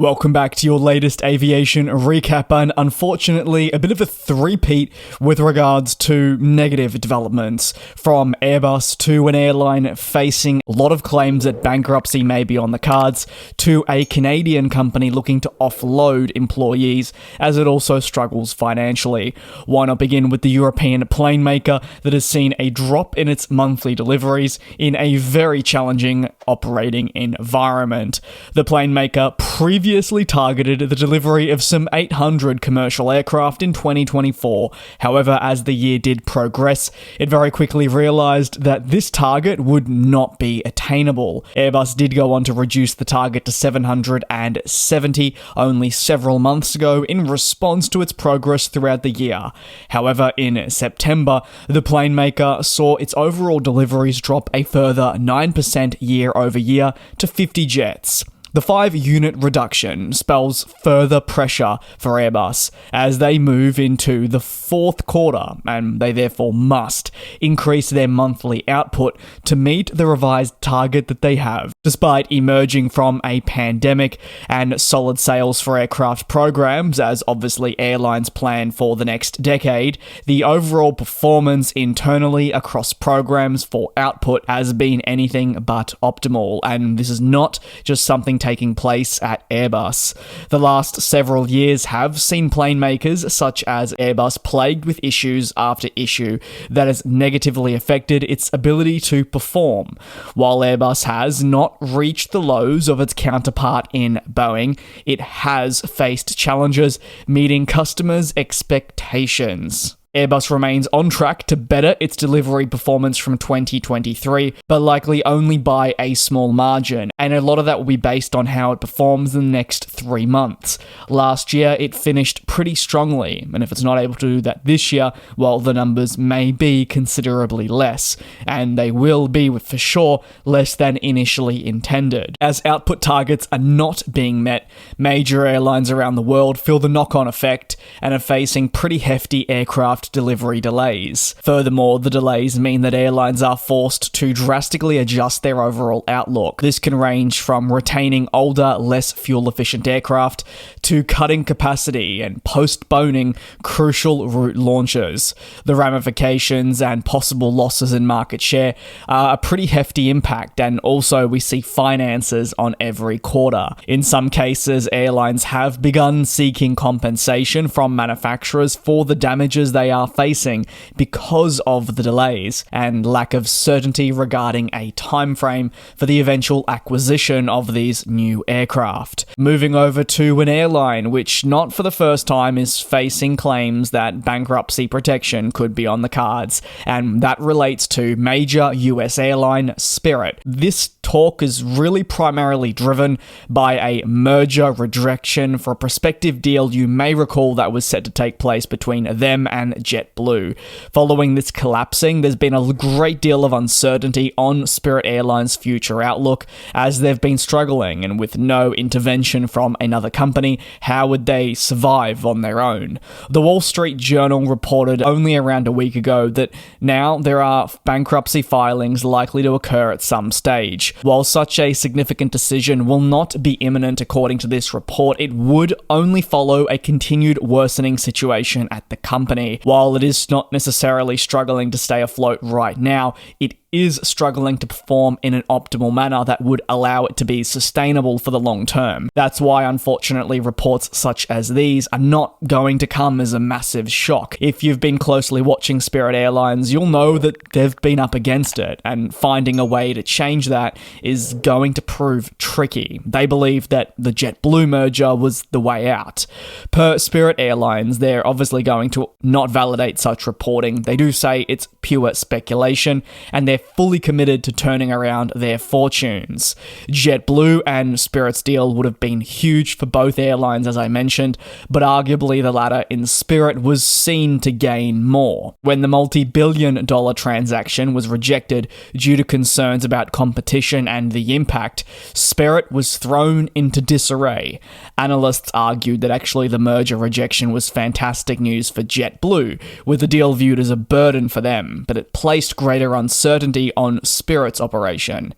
Welcome back to your latest aviation recap, and unfortunately a bit of a three-peat with regards to negative developments, from Airbus to an airline facing a lot of claims that bankruptcy may be on the cards, to a Canadian company looking to offload employees as it also struggles financially. Why not begin with the European plane maker that has seen a drop in its monthly deliveries in a very challenging operating environment. The plane maker previously targeted the delivery of some 800 commercial aircraft in 2024. However, as the year did progress, it very quickly realised that this target would not be attainable. Airbus did go on to reduce the target to 770 only several months ago in response to its progress throughout the year. However, in September, the plane maker saw its overall deliveries drop a further 9% year over year to 50 jets. The 5-unit reduction spells further pressure for Airbus as they move into the fourth quarter, and they therefore must increase their monthly output to meet the revised target that they have. Despite emerging from a pandemic and solid sales for aircraft programs, as obviously airlines plan for the next decade, the overall performance internally across programs for output has been anything but optimal, and this is not just something taking place at Airbus. The last several years have seen plane makers such as Airbus plagued with issues after issue that has negatively affected its ability to perform. While Airbus has not reached the lows of its counterpart in Boeing, it has faced challenges meeting customers' expectations. Airbus remains on track to better its delivery performance from 2023, but likely only by a small margin, and a lot of that will be based on how it performs in the next 3 months. Last year, it finished pretty strongly, and if it's not able to do that this year, well, the numbers may be considerably less, and they will be, for sure, less than initially intended. As output targets are not being met, major airlines around the world feel the knock-on effect and are facing pretty hefty aircraft delivery delays. Furthermore, the delays mean that airlines are forced to drastically adjust their overall outlook. This can range from retaining older, less fuel-efficient aircraft to cutting capacity and postponing crucial route launches. The ramifications and possible losses in market share are a pretty hefty impact, and also we see finances on every quarter. In some cases, airlines have begun seeking compensation from manufacturers for the damages they are facing because of the delays and lack of certainty regarding a time frame for the eventual acquisition of these new aircraft. Moving over to an airline which, not for the first time, is facing claims that bankruptcy protection could be on the cards, and that relates to major US airline Spirit. This talk is really primarily driven by a merger rejection for a prospective deal you may recall that was set to take place between them and JetBlue. Following this collapsing, there's been a great deal of uncertainty on Spirit Airlines' future outlook as they've been struggling, and with no intervention from another company, how would they survive on their own? The Wall Street Journal reported only around a week ago that now there are bankruptcy filings likely to occur at some stage. While such a significant decision will not be imminent according to this report, it would only follow a continued worsening situation at the company. While it is not necessarily struggling to stay afloat right now, it is struggling to perform in an optimal manner that would allow it to be sustainable for the long term. That's why, unfortunately, reports such as these are not going to come as a massive shock. If you've been closely watching Spirit Airlines, you'll know that they've been up against it, and finding a way to change that is going to prove tricky. They believe that the JetBlue merger was the way out. Per Spirit Airlines, they're obviously going to not validate such reporting. They do say it's pure speculation, and they're fully committed to turning around their fortunes. JetBlue and Spirit's deal would have been huge for both airlines, as I mentioned, but arguably the latter in Spirit was seen to gain more. When the multi-billion-dollar transaction was rejected due to concerns about competition and the impact, Spirit was thrown into disarray. Analysts argued that actually the merger rejection was fantastic news for JetBlue, with the deal viewed as a burden for them, but it placed greater uncertainty uncertainty on Spirit's operation.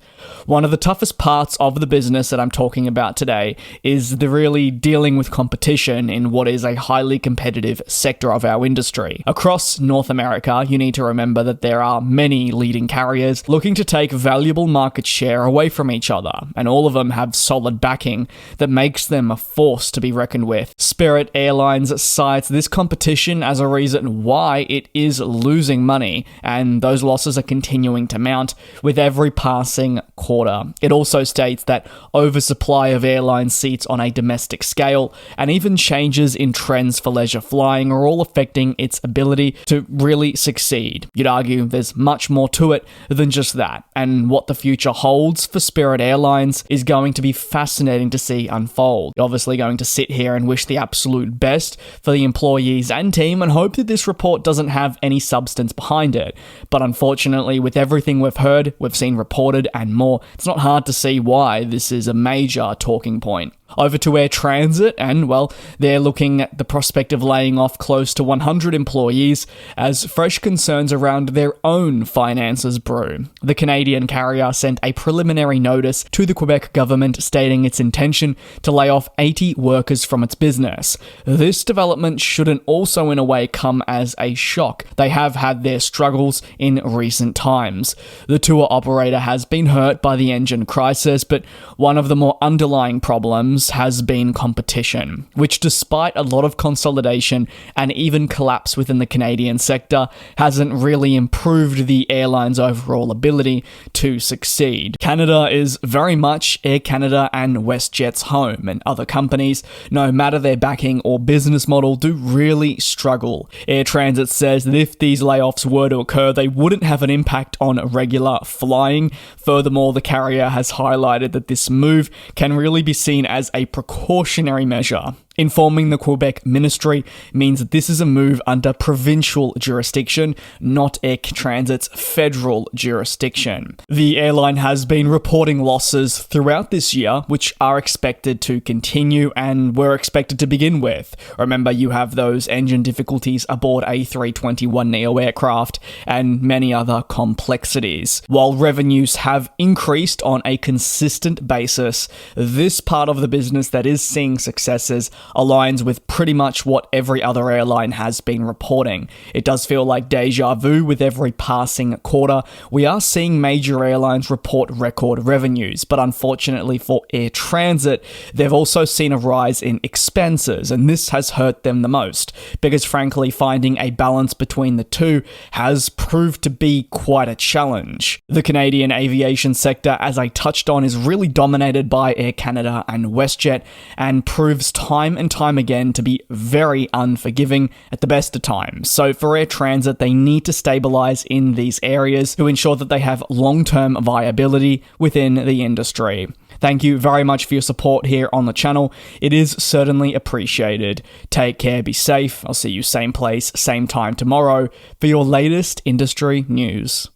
One of the toughest parts of the business that I'm talking about today is the really dealing with competition in what is a highly competitive sector of our industry. Across North America, you need to remember that there are many leading carriers looking to take valuable market share away from each other, and all of them have solid backing that makes them a force to be reckoned with. Spirit Airlines cites this competition as a reason why it is losing money, and those losses are continuing to mount with every passing quarter. It also states that oversupply of airline seats on a domestic scale and even changes in trends for leisure flying are all affecting its ability to really succeed. You'd argue there's much more to it than just that, and what the future holds for Spirit Airlines is going to be fascinating to see unfold. You're obviously going to sit here and wish the absolute best for the employees and team and hope that this report doesn't have any substance behind it. But unfortunately, with everything we've heard, we've seen reported and more, it's not hard to see why this is a major talking point. Over to Air Transat, and well, they're looking at the prospect of laying off close to 100 employees as fresh concerns around their own finances brew. The Canadian carrier sent a preliminary notice to the Quebec government stating its intention to lay off 80 workers from its business. This development shouldn't also in a way come as a shock. They have had their struggles in recent times. The tour operator has been hurt by the engine crisis, but one of the more underlying problems has been competition, which despite a lot of consolidation and even collapse within the Canadian sector, hasn't really improved the airline's overall ability to succeed. Canada is very much Air Canada and WestJet's home, and other companies, no matter their backing or business model, do really struggle. Air Transat says that if these layoffs were to occur, they wouldn't have an impact on regular flying. Furthermore, the carrier has highlighted that this move can really be seen as a precautionary measure. Informing the Quebec Ministry means that this is a move under provincial jurisdiction, not Air Transat's federal jurisdiction. The airline has been reporting losses throughout this year, which are expected to continue and were expected to begin with. Remember, you have those engine difficulties aboard A321neo aircraft and many other complexities. While revenues have increased on a consistent basis, this part of the business that is seeing successes aligns with pretty much what every other airline has been reporting. It does feel like deja vu with every passing quarter. We are seeing major airlines report record revenues, but unfortunately for Air Transat, they've also seen a rise in expenses, and this has hurt them the most, because frankly, finding a balance between the two has proved to be quite a challenge. The Canadian aviation sector, as I touched on, is really dominated by Air Canada and WestJet, and proves time and time again to be very unforgiving at the best of times. So for Air Transat, they need to stabilize in these areas to ensure that they have long-term viability within the industry. Thank you very much for your support here on the channel. It is certainly appreciated. Take care, be safe. I'll see you same place, same time tomorrow for your latest industry news.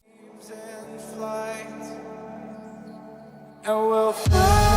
And we'll fly.